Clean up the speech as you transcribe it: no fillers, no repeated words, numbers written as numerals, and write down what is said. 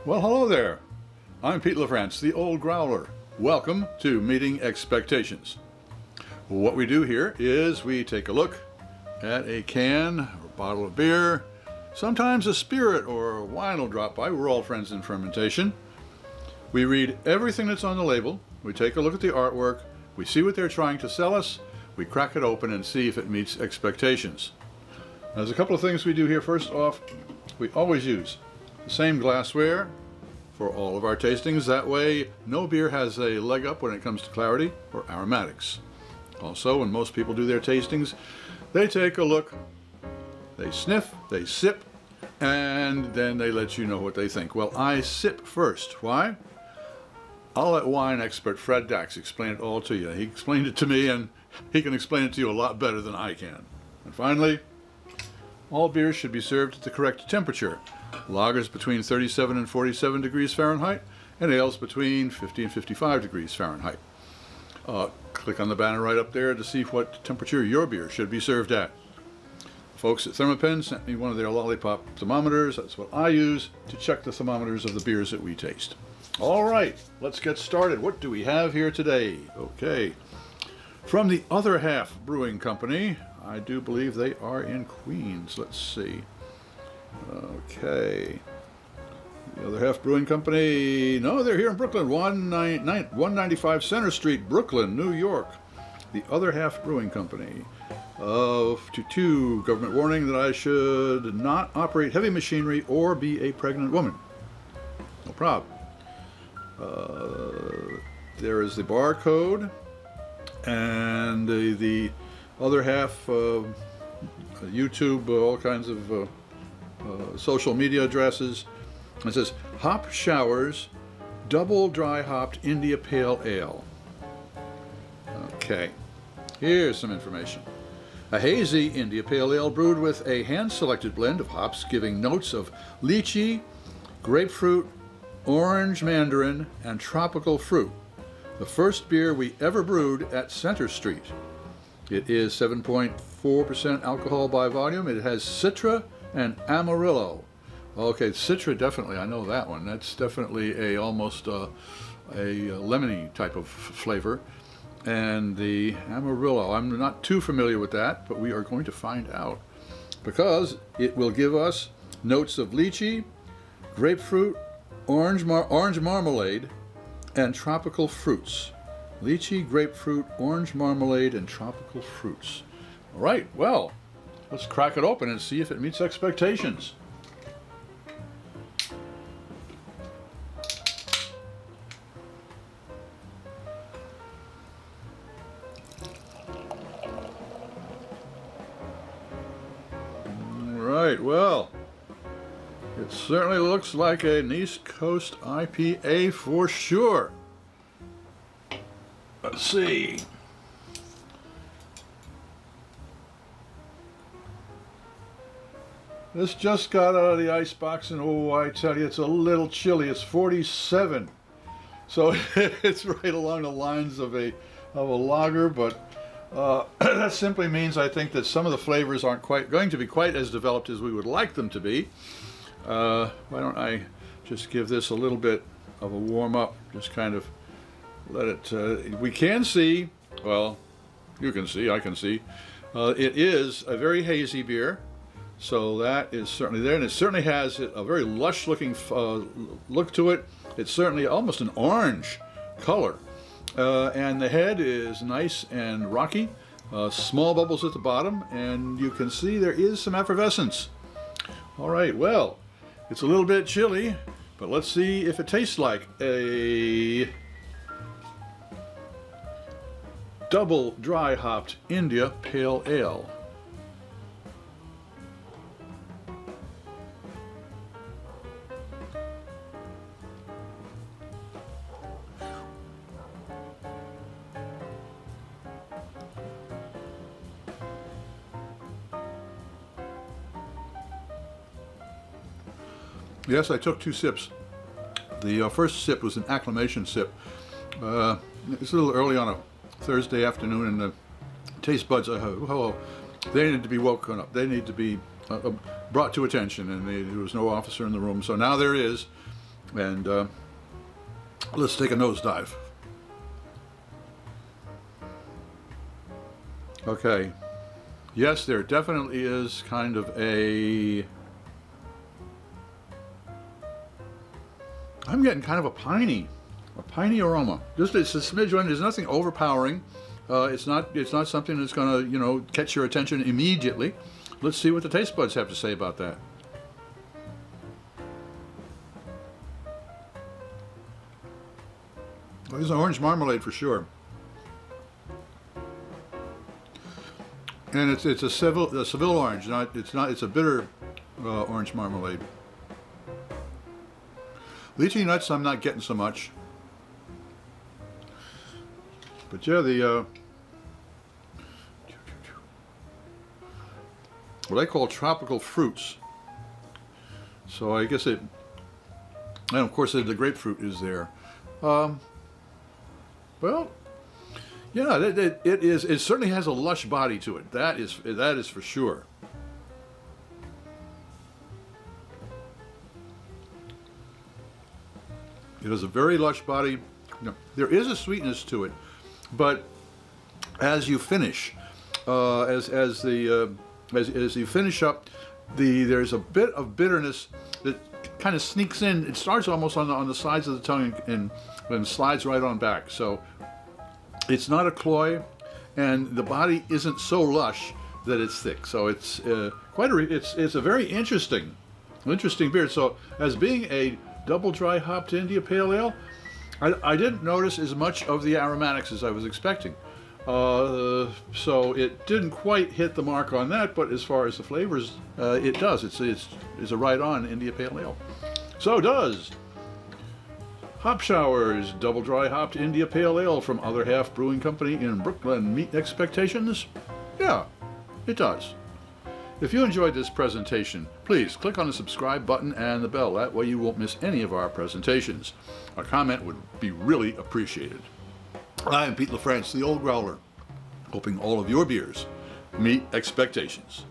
Well, hello there. I'm Pete LaFrance, the old Growler. Welcome to Meeting Expectations. What we do here is we take a look at a can or bottle of beer. Sometimes a spirit or a wine will drop by. We're all friends in fermentation. We read everything that's on the label. We take a look at the artwork. We see what they're trying to sell us. We crack it open and see if it meets expectations. There's a couple of things we do here. First off, we always use the same glassware for all of our tastings. That way, no beer has a leg up when it comes to clarity or aromatics. Also, when most people do their tastings, they take a look, they sniff, they sip, and then they let you know what they think. Well, I sip first. Why? I'll let wine expert Fred Dax explain it all to you. He explained it to me, and he can explain it to you a lot better than I can. And finally, all beers should be served at the correct temperature. Lagers between 37 and 47 degrees Fahrenheit, and ales between 50 and 55 degrees Fahrenheit. Click on the banner right up there to see what temperature your beer should be served at. Folks at Thermapen sent me one of their lollipop thermometers. That's what I use to check the thermometers of the beers that we taste. All right, let's get started. What do we have here today? Okay, from the Other Half Brewing Company. I do believe they are in Queens. Let's see. Okay. The Other Half Brewing Company. No, they're here in Brooklyn. 195 Center Street, Brooklyn, New York. The Other Half Brewing Company. Government warning that I should not operate heavy machinery or be a pregnant woman. No problem. There is the barcode and the Other Half YouTube, all kinds of social media addresses. It says Hop Showers Double Dry Hopped India Pale Ale. Okay, here's some information. A hazy India Pale Ale brewed with a hand-selected blend of hops giving notes of lychee, grapefruit, orange mandarin, and tropical fruit. The first beer we ever brewed at Center Street. It is 7.4% alcohol by volume. It has Citra and Amarillo. Okay, Citra, definitely, I know that one. That's definitely almost a lemony type of flavor. And the Amarillo, I'm not too familiar with that, but we are going to find out. Because it will give us notes of lychee, grapefruit, orange marmalade, and tropical fruits. Lychee, grapefruit, orange marmalade, and tropical fruits. All right, well, let's crack it open and see if it meets expectations. All right, well, it certainly looks like an East Coast IPA for sure. Let's see. This just got out of the icebox, and oh, I tell you, it's a little chilly. It's 47, so it's right along the lines of a lager, but that simply means I think that some of the flavors aren't going to be quite as developed as we would like them to be. Why don't I just give this a little bit of a warm up? Just kind of let it. We can see. Well, you can see. I can see. It is a very hazy beer. So that is certainly there, and it certainly has a very lush-looking look to it. It's certainly almost an orange color, and the head is nice and rocky. Small bubbles at the bottom, and you can see there is some effervescence. All right, well, it's a little bit chilly, but let's see if it tastes like a double dry hopped India Pale Ale. Yes, I took 2 sips. The first sip was an acclimation sip. It's a little early on a Thursday afternoon, and the taste buds, they need to be woken up. They need to be brought to attention, and there was no officer in the room. So now there is. And let's take a nosedive. Okay. Yes, there definitely is kind of I'm getting kind of a piney aroma. Just it's a smidge one. There's nothing overpowering. It's not something that's going to catch your attention immediately. Let's see what the taste buds have to say about that. Well, there's an orange marmalade for sure. And it's a Seville orange. It's a bitter orange marmalade. Lychee nuts I'm not getting so much. But yeah, what I call tropical fruits. So I guess and of course the grapefruit is there. Well, yeah, it certainly has a lush body to it. That is for sure. It has a very lush body. There is a sweetness to it, but as you finish, as you finish up, there's a bit of bitterness that kind of sneaks in. It starts almost on the sides of the tongue and slides right on back. So it's not a cloy, and the body isn't so lush that it's thick. So it's it's a very interesting beer. So as being a double dry hopped India Pale Ale, I didn't notice as much of the aromatics as I was expecting. So it didn't quite hit the mark on that, but as far as the flavors, it does. It's a right-on India Pale Ale. So does Hop Showers Double Dry Hopped India Pale Ale from Other Half Brewing Company in Brooklyn meet expectations? Yeah, it does. If you enjoyed this presentation, please click on the subscribe button and the bell. That way you won't miss any of our presentations. A comment would be really appreciated. I'm Pete LaFrance, the Old Growler, hoping all of your beers meet expectations.